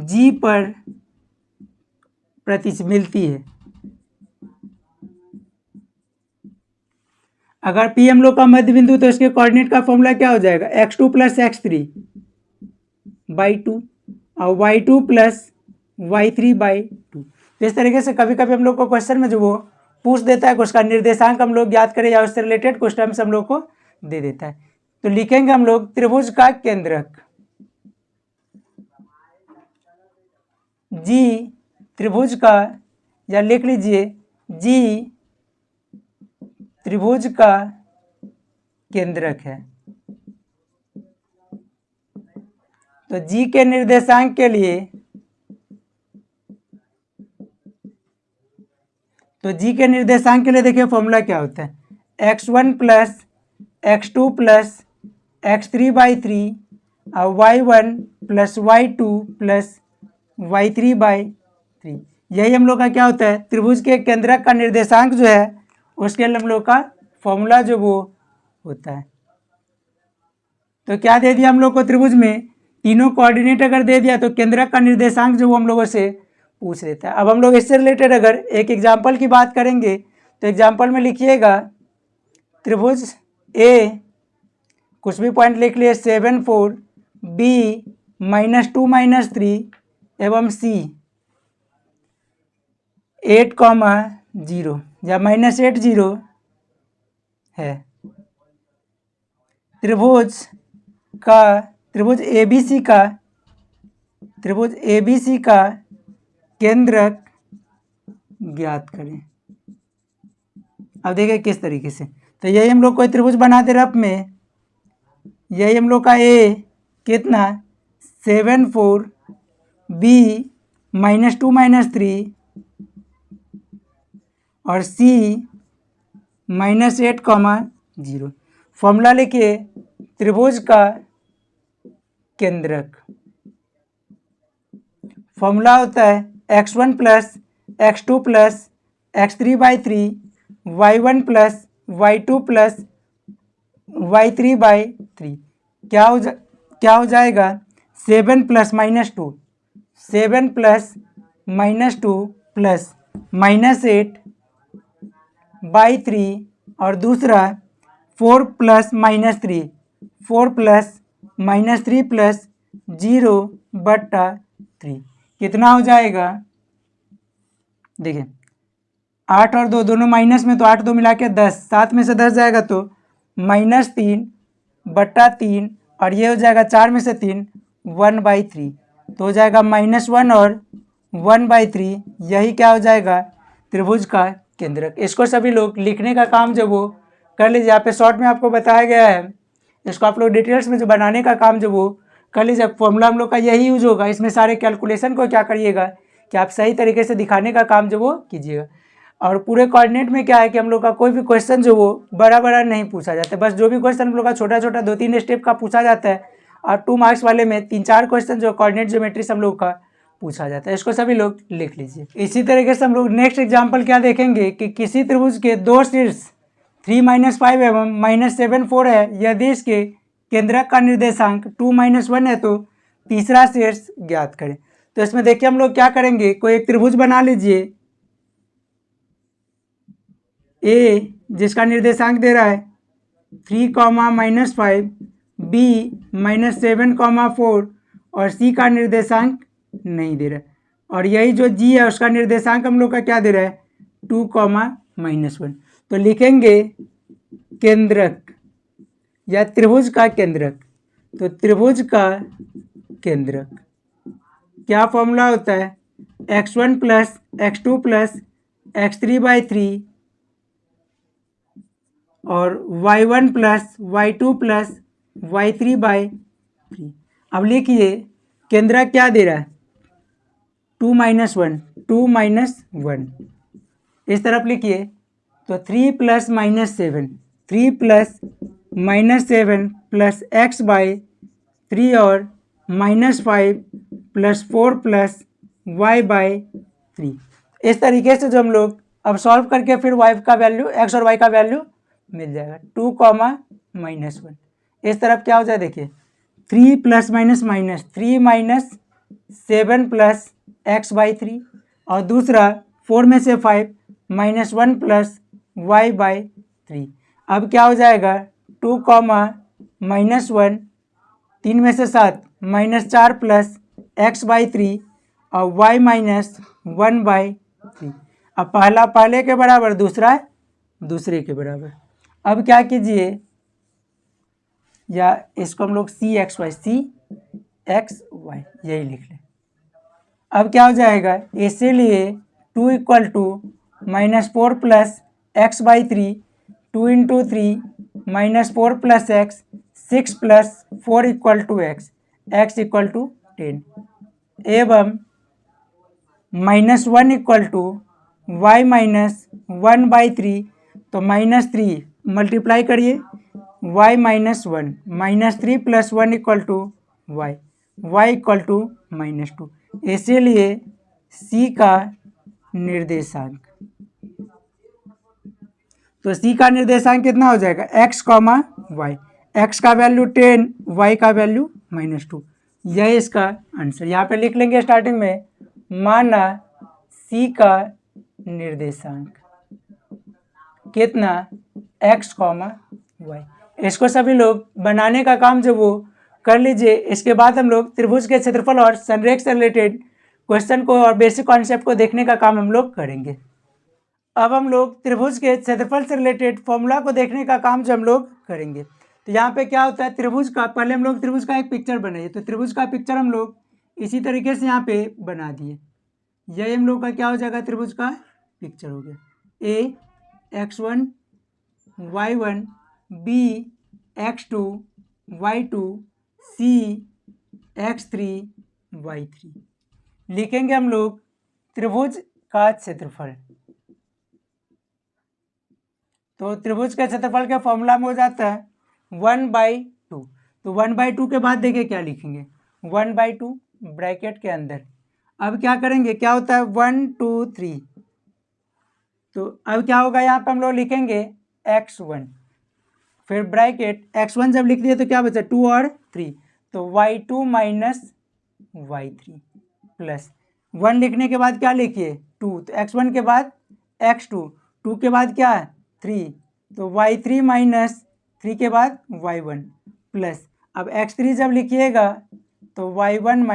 G पर मिलती है। अगर P हम लोग का मध्य बिंदु तो इसके कोऑर्डिनेट का फॉर्मूला क्या हो जाएगा, x2 प्लस x3 बाई 2 और y2 प्लस y3 बाई 2। तो इस तरीके से कभी कभी हम लोग को क्वेश्चन में जो वो पूछ देता है, उसका निर्देशांक हम लोग ज्ञात करें या उससे रिलेटेड कुछ टर्म्स हम लोग को दे देता है। तो लिखेंगे हम लोग त्रिभुज का केंद्रक जी त्रिभुज का, या लिख लीजिए जी त्रिभुज का केंद्रक है। तो जी के निर्देशांक के लिए, देखिए फॉर्मूला क्या होता है, x1 plus x2 plus x3 by 3 और y1 plus y2 plus y3 by 3। यही हम लोग का क्या होता है, त्रिभुज के केंद्रक का निर्देशांक जो है उसके लिए हम लोग का फॉर्मूला जो वो होता है। तो क्या दे दिया हम लोग को, त्रिभुज में तीनों कोऑर्डिनेट अगर दे दिया तो केंद्रक का निर्देशांक जो वो हम लोगों से पूछ लेता है। अब हम लोग इससे रिलेटेड अगर एक एग्जाम्पल की बात करेंगे तो एग्जाम्पल में लिखिएगा त्रिभुज ए, कुछ भी पॉइंट लिख लिए, 7 4 बी -2 -3 एवं सी 8, 0 या -8 0 है। त्रिभुज ABC का केंद्रक ज्ञात करें। अब देखिए किस तरीके से, तो यही हम लोग कोई त्रिभुज बनाते रफ में, यही हम लोग का ए कितना 7 4 बी -2 -3 और सी -8, 0। फॉर्मूला लिखिए त्रिभुज का केंद्रक, फॉर्मूला होता है x1 plus x2 plus x3 by 3 y1 plus y2 plus y3 by 3। क्या हो जाएगा 7 प्लस -2 प्लस -8 बाई 3 और दूसरा 4 प्लस -3 प्लस 0 बट्टा 3। कितना हो जाएगा, देखिए 8 और 2 दोनों माइनस में, तो 8 2 मिला के 10, 7 में से 10 जाएगा तो -3 बट्टा 3 और ये हो जाएगा 4 में से 3 1/3, तो हो जाएगा -1 और 1/3। यही क्या हो जाएगा, त्रिभुज का केंद्रक। इसको सभी लोग लिखने का काम जो वो कर लीजिए, यहाँ पे शॉर्ट में आपको बताया गया है, इसको आप लोग डिटेल्स में जो बनाने का काम जो वो कर लीजिए। फॉर्मूला हम लोग का यही यूज होगा, इसमें सारे कैलकुलेशन को क्या करिएगा कि आप सही तरीके से दिखाने का काम जो वो कीजिएगा। और पूरे कोऑर्डिनेट में क्या है कि हम लोग का कोई भी क्वेश्चन जो वो बड़ा नहीं पूछा जाता है, बस जो भी क्वेश्चन हम लोग का छोटा 2-3 स्टेप का पूछा जाता है, और 2 मार्क्स वाले में 3-4 क्वेश्चन जो कोऑर्डिनेट ज्योमेट्री से हम लोग का पूछा जाता है। इसको सभी लोग लिख लीजिए। इसी तरीके से हम लोग नेक्स्ट एग्जाम्पल क्या देखेंगे कि किसी त्रिभुज के दो शीर्ष 3 -5 एवं -7 4 है, यदि इसके केंद्रक का निर्देशांक 2 -1 है तो तीसरा शीर्ष ज्ञात करें। तो इसमें देखिए हम लोग क्या करेंगे, कोई एक त्रिभुज बना लीजिए ए, जिसका निर्देशांक दे रहा है 3, -5, बी -7, 4 और सी का निर्देशांक नहीं दे रहा है, और यही जो जी है उसका निर्देशांक हम लोग का क्या दे रहा है 2, -1। तो लिखेंगे केंद्रक या त्रिभुज का केंद्रक। तो त्रिभुज का केंद्रक क्या फॉर्मूला होता है, x1 plus x2 plus x3 by 3 और y1 plus y2 plus y3 by 3। अब लिखिए केंद्रक क्या दे रहा है 2 -1 इस तरफ लिखिए, तो 3 प्लस -7 प्लस x बाई 3 और -5 प्लस 4 प्लस y बाई 3। इस तरीके से जो हम लोग अब सॉल्व करके फिर y का वैल्यू, x और y का वैल्यू मिल जाएगा 2, -1। इस तरफ क्या हो जाए, देखिए 3 plus minus 3 -7 plus x by 3 और दूसरा 4 में से 5 -1 प्लस y बाई 3। अब क्या हो जाएगा 2 कॉमा -1, 3 में से 7 -4 प्लस x/3 और y -1/3। अब पहला पहले के बराबर, दूसरा दूसरे के बराबर। अब क्या कीजिए, या इसको हम लोग CXY यही लिख लें। अब क्या हो जाएगा, इसीलिए 2 = -4 plus x/3, 2 × 3 -4 plus x, 6 plus 4 = x, x = 10 एवं -1 = y -1/3, तो -3 मल्टीप्लाई करिए y -1, -3 + 1 = y, y = -2। इसीलिए C का निर्देशांक, तो C का निर्देशांक कितना हो जाएगा, x, y। x का वैल्यू 10, y का वैल्यू -2। यही इसका आंसर। यहाँ पे लिख लेंगे स्टार्टिंग में, माना C का निर्देशांक कितना, x, y। इसको सभी लोग बनाने का काम जो वो कर लीजिए। इसके बाद हम लोग त्रिभुज के क्षेत्रफल और संरेख से रिलेटेड क्वेश्चन को और बेसिक कॉन्सेप्ट को देखने का काम हम लोग करेंगे। अब हम लोग त्रिभुज के क्षेत्रफल से रिलेटेड फॉर्मूला को देखने का काम जो हम लोग करेंगे। तो यहाँ पे क्या होता है, त्रिभुज का, पहले हम लोग त्रिभुज का एक पिक्चर बनाइए। तो त्रिभुज का पिक्चर हम लोग इसी तरीके से यहाँ पे बना दिए। यही हम लोग का क्या हो जाएगा, त्रिभुज का पिक्चर हो गया। A x1 y1, B x2 y2, C x3 y3। लिखेंगे हम लोग त्रिभुज का क्षेत्रफल। तो त्रिभुज के क्षेत्रफल के फॉर्मूला में हो जाता है 1/2। तो 1/2 के बाद देखिए क्या लिखेंगे, 1/2 ब्रैकेट के अंदर। अब क्या करेंगे, क्या होता है 1 2 3। तो अब क्या होगा, यहाँ पे हम लोग लिखेंगे x1, फिर ब्रैकेट x1 जब लिख दिए तो क्या बचा 2 और 3, तो y2 - y3 प्लस 1 लिखने के बाद क्या लिखिए 2, तो x1 के बाद x2, 2 के बाद क्या 3, तो y3 - 3 के बाद y1 प्लस, अब x3 जब लिखिएगा तो y1 -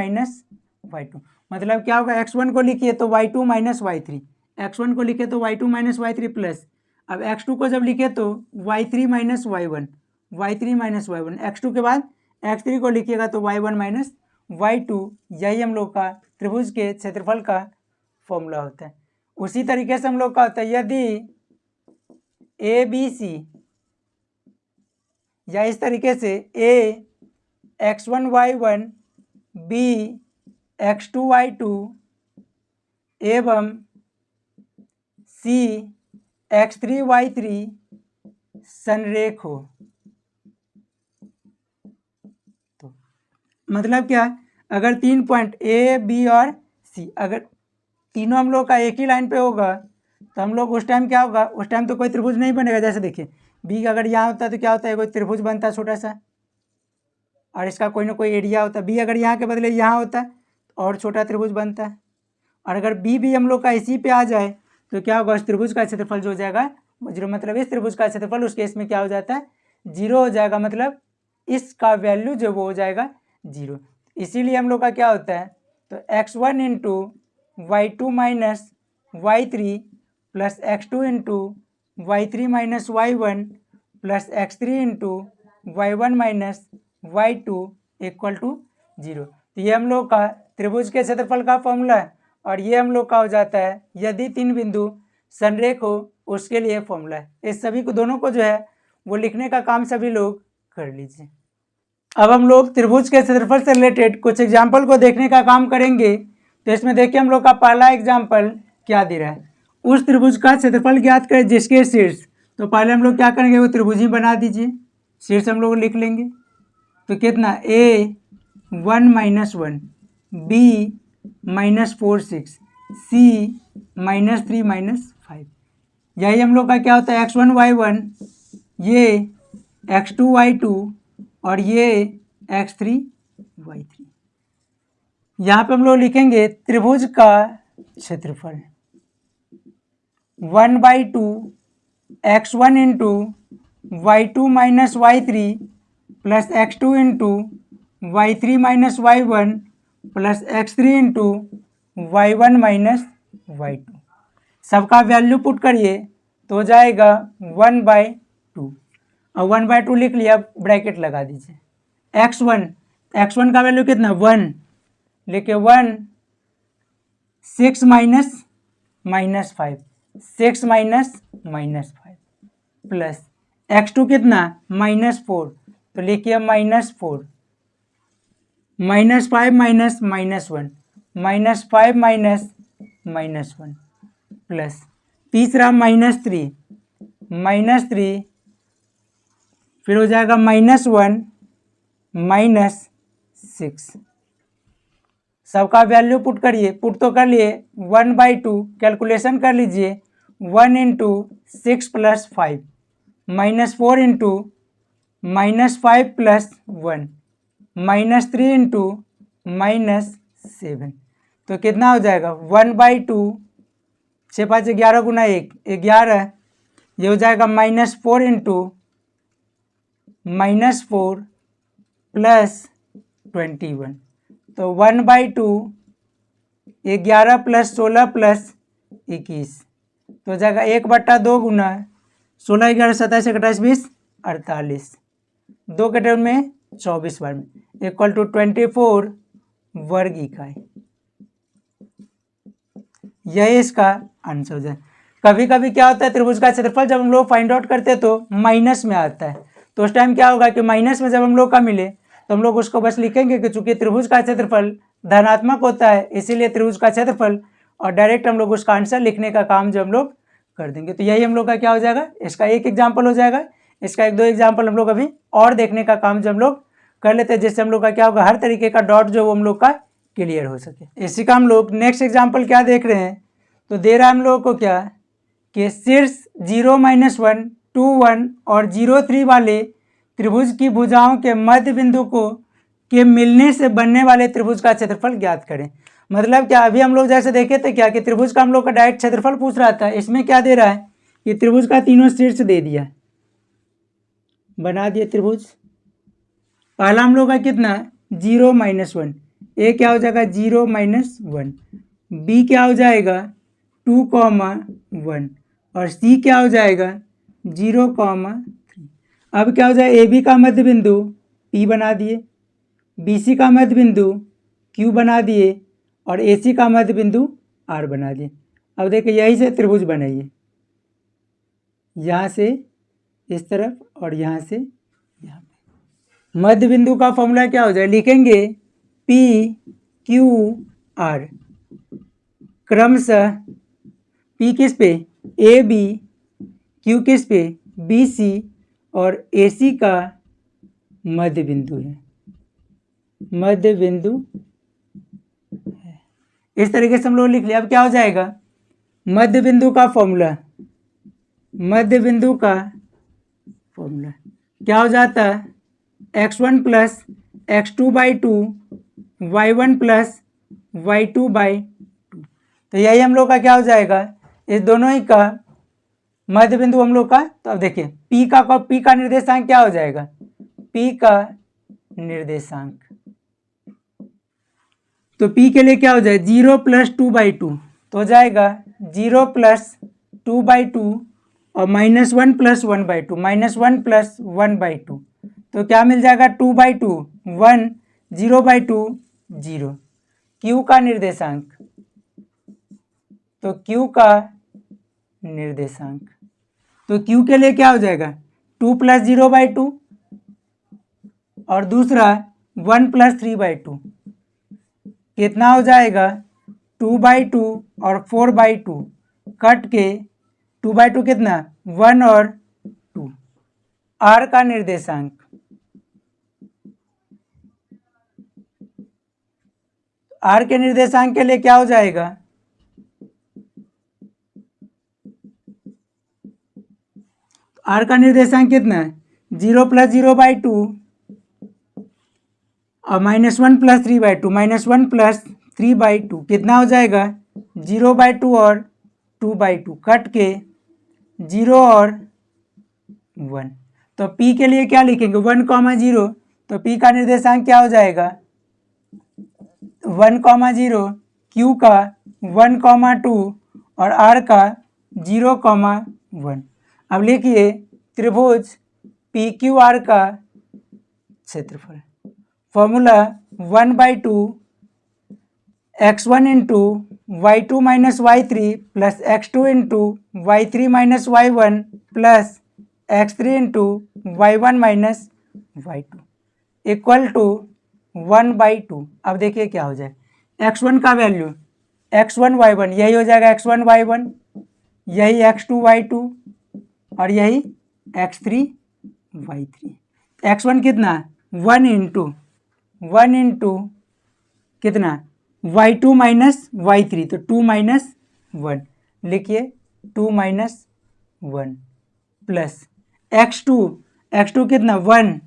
y2। मतलब क्या होगा, x1 को लिखिए तो y2 - y3, x1 को लिखे तो y2 - y3 प्लस, अब x2 को जब लिखे तो y3 - y1, y3 - y1, x2 के बाद x3 को लिखिएगा तो y1 - y2। यही हम लोग का त्रिभुज के क्षेत्रफल का फॉर्मूला होता है। उसी तरीके से हम लोग का होता है, यदि ABC या इस तरीके से A x1 y1, B x2 y2 एवं C x3 y3 संरेख हो, तो मतलब क्या, अगर 3 पॉइंट A, B और C अगर तीनों हम लोग का एक ही लाइन पे होगा तो हम लोग उस टाइम क्या होगा, उस टाइम तो कोई त्रिभुज नहीं बनेगा। जैसे देखिए B अगर यहाँ होता है तो क्या होता है, कोई त्रिभुज बनता है छोटा सा, और इसका कोई ना कोई एरिया होता है। B अगर यहाँ के बदले यहाँ होता है और छोटा त्रिभुज बनता है। और अगर B भी हम लोग का इसी पे आ जाए तो क्या होगा, उस त्रिभुज का क्षेत्रफल जो हो जाएगा 0। मतलब इस त्रिभुज का क्षेत्रफल उस केस में क्या हो जाता है, 0 हो जाएगा। मतलब इसका वैल्यू जो वो हो जाएगा 0। इसीलिए हम लोग का क्या होता है, तो x1 × y2 - y3 plus x2 × y3 - y1 plus x3 × y1 - y2 = 0। तो ये हम लोग का त्रिभुज के क्षेत्रफल का फॉर्मूला है। और ये हम लोग का हो जाता है, यदि 3 बिंदु संरेख हो उसके लिए फॉर्मूला है। इस सभी को, दोनों को जो है वो लिखने का काम सभी लोग कर लीजिए। अब हम लोग त्रिभुज के क्षेत्रफल से रिलेटेड कुछ एग्जाम्पल को देखने का काम करेंगे। तो इसमें देखिए हम लोग का पहला एग्जाम्पल क्या दे रहा है, उस त्रिभुज का क्षेत्रफल ज्ञात करें जिसके शीर्ष। तो पहले हम लोग क्या करेंगे, वो त्रिभुज ही बना दीजिए, शीर्ष हम लोग लिख लेंगे। तो कितना A1 - 1, B -4 6, C -3 5। यही हम लोग का क्या होता है, x1 y1, ये x2 y2 और ये x3 y3। यहाँ पे हम लोग लिखेंगे त्रिभुज का क्षेत्रफल 1/2 x1 × y2 minus y3 plus x2 into y3 minus y1 plus x3 into y1 minus y2। सबका वैल्यू पुट करिए तो हो जाएगा 1/2 और 1/2 लिख लिया, ब्रैकेट लगा दीजिए। x1 का वैल्यू कितना 1, लिखे 1 6 माइनस -5 6 माइनस -5 प्लस x2 कितना -4 तो लिखिए -4 -5 माइनस -1 -5 माइनस -1 प्लस तीसरा -3 फिर हो जाएगा -1 -6। सबका वैल्यू पुट करिए, पुट तो कर लिए 1/2 कैलकुलेशन कर लीजिए 1 into 6 plus 5 -4 into -5 plus 1 -3 into -7 तो कितना हो जाएगा 1/2 6 5 11 गुना 1 11 ये हो जाएगा -4 इंटू -4 प्लस 21 तो 1/2 11 प्लस 16 प्लस 21 तो हो जाएगा 1/2 गुना 16 11 27 28 20 48 2 के टर्म में 24 बार में इक्वल टू 24 वर्ग इकाई। यही इसका आंसर है। कभी कभी क्या होता है त्रिभुज का क्षेत्रफल जब हम लोग फाइंड आउट करते हैं तो माइनस में आता है, तो उस टाइम क्या होगा कि माइनस में जब हम लोग का मिले तो हम लोग उसको बस लिखेंगे कि चूंकि त्रिभुज का क्षेत्रफल धनात्मक होता है इसीलिए त्रिभुज का क्षेत्रफल, और डायरेक्ट हम लोग उसका आंसर लिखने का काम जो हम लोग कर देंगे। तो यही हम लोग का क्या हो जाएगा, इसका एक एग्जाम्पल हो जाएगा। इसका 1-2 एग्जाम्पल हम लोग अभी और देखने का काम जो हम लोग कर लेते हैं, जिससे हम लोग का क्या होगा हर तरीके का डाउट जो हम लोग का क्लियर हो सके। इसी का हम लोग नेक्स्ट एग्जाम्पल क्या देख रहे हैं, तो दे रहा है हम लोग को क्या कि शीर्ष 0 -1 2 1 और 0 3 वाले त्रिभुज की भुजाओं के मध्य बिंदु को के मिलने से बनने वाले त्रिभुज का क्षेत्रफल ज्ञात करें। मतलब क्या, अभी हम लोग जैसे देखे थे क्या कि त्रिभुज का हम लोग का डायरेक्ट क्षेत्रफल पूछ रहा था, इसमें क्या दे रहा है कि त्रिभुज का तीनों शीर्ष दे दिया, बना दिए त्रिभुज। पहला हम लोग का कितना 0 -1, ए क्या हो जाएगा 0 -1, बी क्या हो जाएगा 2, 1 और सी क्या हो जाएगा 0, 3। अब क्या हो जाएगा ए बी का मध्य बिंदु पी बना दिए, बी सी का मध्य बिंदु क्यू बना दिए और ए सी का मध्य बिंदु आर बना दिए। अब देखिए यही से त्रिभुज बनाइए, यहाँ से इस तरफ और यहाँ से यहाँ पे। मध्य बिंदु का फॉर्मूला क्या हो जाए, लिखेंगे पी क्यू आर, क्रमशः पी किस पे ए बी, क्यू किस पे बी सी और ए सी का मध्य बिंदु है, मध्य बिंदु है। इस तरीके से हम लोग लिख लिया। अब क्या हो जाएगा मध्य बिंदु का फॉर्मूला, मध्य बिंदु का फॉर्मूला क्या हो जाता है x1 plus x2/2 y1 plus y2/2। तो यही हम लोग का क्या हो जाएगा, इस दोनों ही का मध्य बिंदु हम लोग का। तो अब देखिए p का निर्देशांक क्या हो जाएगा, p का निर्देशांक, तो p के लिए क्या हो जाए 0 + 2/2 तो हो जाएगा 0 + 2/2 और -1 + 1/2 -1 + 1/2 तो क्या मिल जाएगा 2/2 1 0/2 0। q का निर्देशांक, तो q का निर्देशांक, तो q के लिए क्या हो जाएगा 2 + 0/2 और दूसरा 1 + 3/2 कितना हो जाएगा 2/2 और 4/2 कट के 2/2 कितना 1 और 2। r का निर्देशांक, r के निर्देशांक के लिए क्या हो जाएगा r का निर्देशांक कितना है 0 + 0/2 और -1 + 3/2 -1 + 3/2 कितना हो जाएगा 0/2 और 2/2 कट के 0 और 1। तो P के लिए क्या लिखेंगे 1,0, तो P का निर्देशांक क्या हो जाएगा 1,0, Q का 1,2 और R का 0,1। अब लिखिए त्रिभुज PQR का क्षेत्रफल। Formula 1/2 x1 into y2 minus y3 plus x2 into y3 minus y1 plus x3 into y1 minus y2 equal to 1/2। अब देखिए क्या हो जाए x1 का वैल्यू x1 y1 यही हो जाएगा x1 y1, यही x2 y2 और यही x3 y3। x1 कितना 1 इंटू कितना y2 माइनस y3, तो 2 माइनस 1 लिखिए 2 माइनस 1 प्लस x2 कितना 1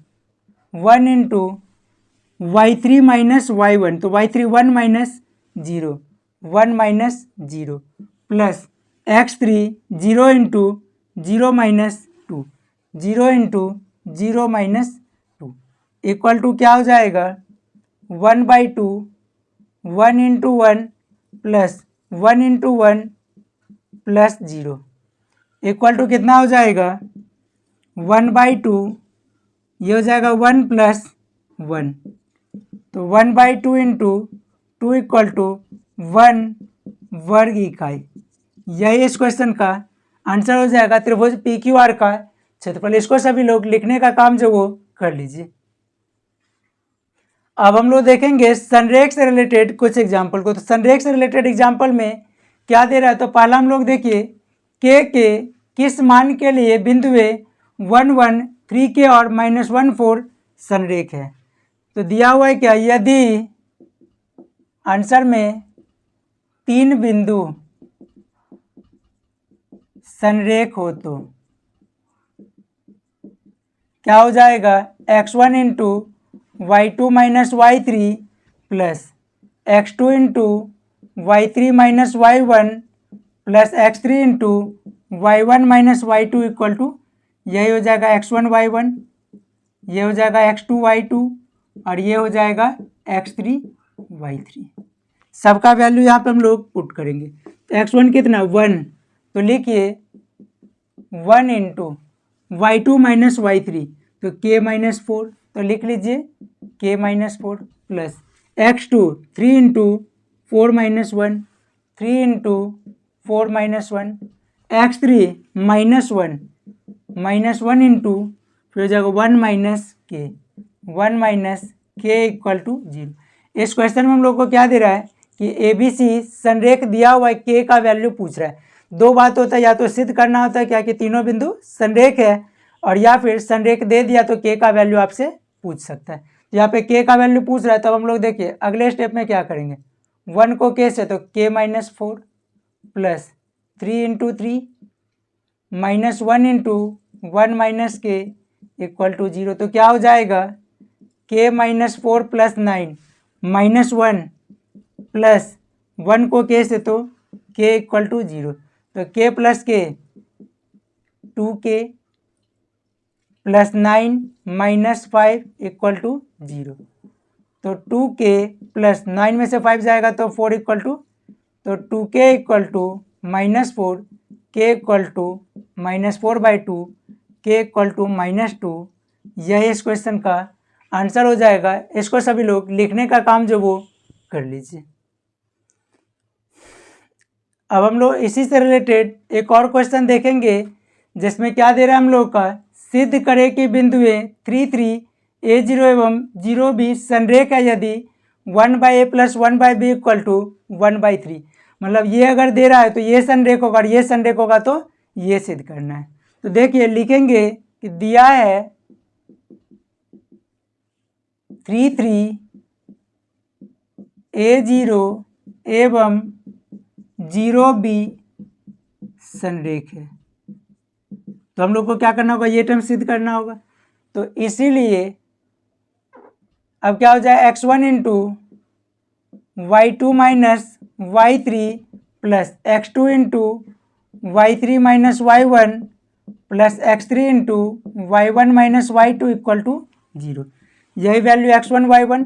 इंटू y3 माइनस y1, तो y3 1 minus 0 plus x3 0 into 0 minus 2 0 into 0 minus 2 equal to क्या हो जाएगा 1/2 1 into 1 plus 1 into 1 plus 0 equal to कितना हो जाएगा 1/2, ये हो जाएगा 1 प्लस 1, तो 1/2 इंटू 2 इक्वल टू 1 वर्ग इकाई। यही इस क्वेश्चन का आंसर हो जाएगा त्रिभुज PQR का क्षेत्रफल। इसको सभी लोग लिखने का काम जो वो कर लीजिए। अब हम लोग देखेंगे संरेख से रिलेटेड कुछ एग्जाम्पल को। तो संरेख से रिलेटेड एग्जाम्पल में क्या दे रहा है, तो पहला हम लोग देखिए के किस मान के लिए बिंदुए 1 1 3k और -1 4 संरेख है। तो दिया हुआ है क्या, यदि आंसर में 3 बिंदु संरेख हो तो क्या हो जाएगा x1 into y2 minus y3 plus x2 into y3 minus y1 plus x3 into y1 minus y2 equal to यही हो जाएगा x1 y1, ये हो जाएगा x2 y2 और ये हो जाएगा x3 y3। सबका वैल्यू यहाँ पे हम लोग पुट करेंगे। तो x1 कितना 1, तो लिखिए 1 इंटू y2 माइनस y3, तो k माइनस 4, तो लिख लीजिए k minus 4 plus x2 3 into 4 minus 1, 3 into 4 minus 1, x3 minus 1 into फिर हो जाएगा 1 माइनस के इक्वल टू 0। इस क्वेश्चन में हम लोग को क्या दे रहा है कि ABC संरेख दिया हुआ है, के का वैल्यू पूछ रहा है। दो बात होता है, या तो सिद्ध करना होता है क्या कि तीनों बिंदु संरेख है, और या फिर संरेख दे दिया तो के का वैल्यू आपसे पूछ सकता है। यहाँ पे के का वैल्यू पूछ रहा है, तब हम लोग देखिए अगले स्टेप में क्या करेंगे, 1 को के से तो k minus 4 plus 3 into 3 minus 1 into 1 minus के इक्वल टू 0। तो क्या हो जाएगा k minus 4 plus 9 minus 1 plus 1 को k से तो k इक्वल टू 0, तो k plus k 2k plus 9 minus 5 equal to 0। तो 2k प्लस 9 में से 5 जाएगा तो 4 इक्वल टू, तो 2k equal to -4, k equal to -4/2, k equal to -2। यही इस क्वेश्चन का आंसर हो जाएगा। इसको सभी लोग लिखने का काम जो वो कर लीजिए। अब हम लोग इसी से रिलेटेड एक और क्वेश्चन देखेंगे, जिसमें क्या दे रहा है हम लोग का, सिद्ध करें कि बिंदुए 3 3 a0 एवं 0b संरेख है यदि 1/a plus 1/b equal to 1/3। मतलब ये अगर दे रहा है तो ये संरेख होगा और ये संरेख होगा तो ये सिद्ध करना है। तो देखिए लिखेंगे कि दिया है 3 3 a0 एवं 0b संरेख है, तो हम लोग को क्या करना होगा, ये टर्म सिद्ध करना होगा। तो इसीलिए अब क्या हो जाए x1 into y2 minus y3 plus x2 into y3 minus y1 plus x3 into y1 minus y2 equal to 0। यही वैल्यू x1 y1,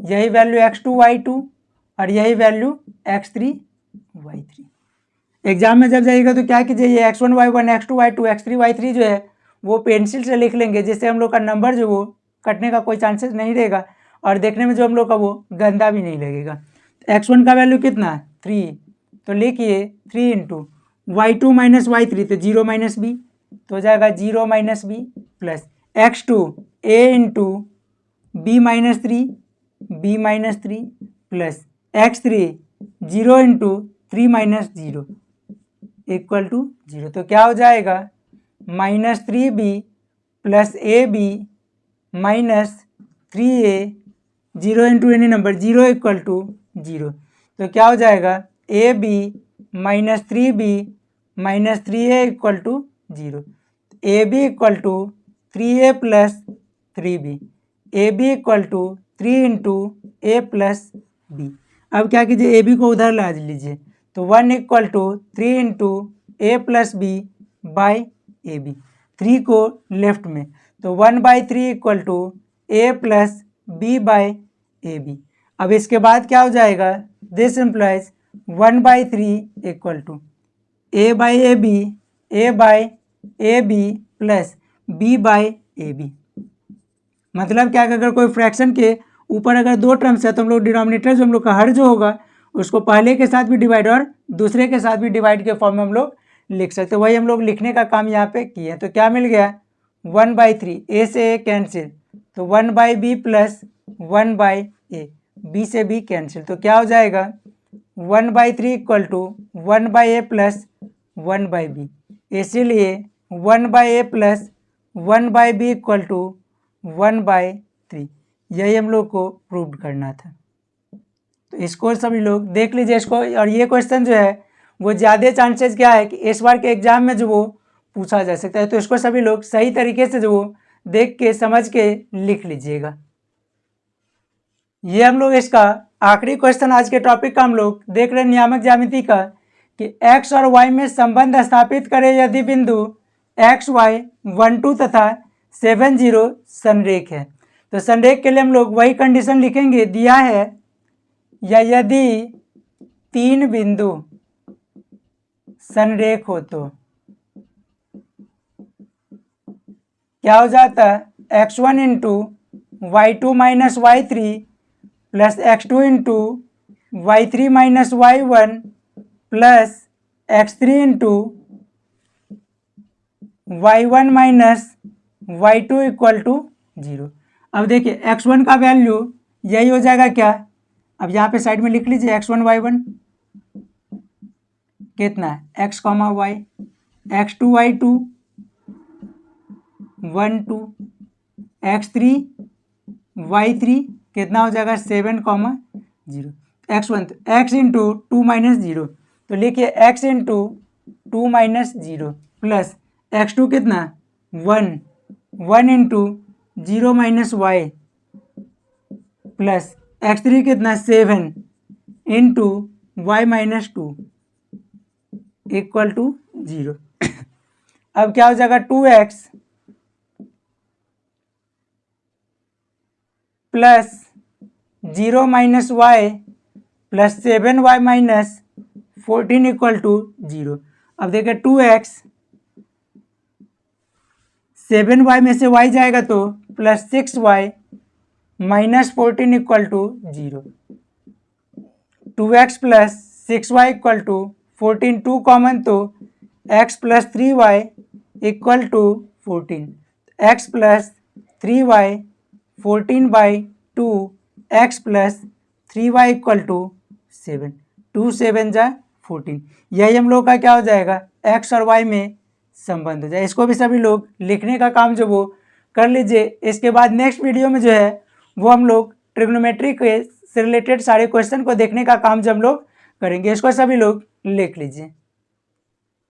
यही वैल्यू x2 y2 और यही वैल्यू x3 y3। एग्जाम में जब जाइएगा तो क्या कीजिए, ये x1 y1 x2 y2 x3 y3 जो है वो पेंसिल से लिख लेंगे, जिससे हम लोग का नंबर जो वो कटने का कोई चांसेस नहीं रहेगा और देखने में जो हम लोग का वो गंदा भी नहीं लगेगा। x1 का वैल्यू कितना है 3, तो लिखिए 3 इंटू y2 माइनस y3 तो 0 माइनस बी तो हो जाएगा 0 minus B plus x2 a into B minus 3 plus x3 0 into 3 minus 0 equal to 0। तो क्या हो जाएगा -3b plus A B minus 3a 0 into any number 0 equal to 0। तो क्या हो जाएगा A B minus 3b minus 3a equal to 0। A B equal to 3a plus 3b, A B equal to 3 into A plus B. अब क्या कीजिए, A B को उधर ला लीजिए तो 1 equal to 3 into A plus B by A B, 3 को left में तो 1/3 equal to A plus B by A B. अब इसके बाद क्या हो जाएगा, this implies 1/3 equal to A by A B plus B by A B. मतलब क्या, अगर कोई फ्रैक्शन के ऊपर अगर 2 टर्म्स है तो हम लोग डिनोमिनेटर जो हम लोग का हर जो होगा उसको पहले के साथ भी डिवाइड और दूसरे के साथ भी डिवाइड के फॉर्म में हम लोग लिख सकते हैं। वही हम लोग लिखने का काम यहाँ पे किए हैं। तो क्या मिल गया 1/3, ए से ए कैंसिल तो 1/b प्लस 1/a, बी से बी कैंसिल तो क्या हो जाएगा 1/3 equal to 1/a plus 1/b। इसीलिए 1/a plus 1/b equal to 1/3, यही हम लोग को प्रूव करना था। तो इसको सभी लोग देख लीजिए इसको। और ये क्वेश्चन जो है वो ज़्यादा चांसेस क्या है कि इस बार के एग्जाम में जो वो पूछा जा सकता है। तो इसको सभी लोग सही तरीके से जो वो देख के समझ के लिख लीजिएगा। ये हम लोग इसका आखिरी क्वेश्चन आज के टॉपिक का हम लोग देख रहे हैं नियामक ज्यामिति का कि x और y में संबंध स्थापित करें यदि बिंदु x y 1 2 तथा 7 0 संरेख है। तो संरेख के लिए हम लोग वही कंडीशन लिखेंगे, दिया है या यदि 3 बिंदु संरेख हो तो क्या हो जाता है x1 into y2 minus y3 plus x2 into y3 minus y1 plus x3 into y1 minus y2 equal to 0। अब देखिए x1 का वैल्यू यही हो जाएगा क्या, अब यहाँ पे साइड में लिख लीजिए x1 y1 कितना है x, y, x2 y2 1 2, x3 y3 कितना हो जाएगा 7, 0, x1 तो x इंटू 2 माइनस 0 तो लिखिए x into 2 minus 0 plus x2 कितना 1 into 0 minus y plus x3 कितना 7 into y minus 2 equal to 0। अब क्या हो जाएगा 2x plus 0 minus y plus 7y minus 14 equal to 0। अब देखिए 2x 7y में से y जाएगा तो plus 6y minus 14 equal to 0। 2x plus 6y equal to 14, 2 common तो x plus 3y equal to 14, x plus 3y 14/2 x plus 3y equal to 7, 2 7 जा 14। यही हम लोग का क्या हो जाएगा x और y में संबंध हो जाए। इसको भी सभी लोग लिखने का काम जो वो कर लीजिए। इसके बाद नेक्स्ट वीडियो में जो है वो हम लोग ट्रिग्नोमेट्री के से रिलेटेड सारे क्वेश्चन को देखने का काम जो हम लोग करेंगे। इसको सभी लोग लिख लीजिए।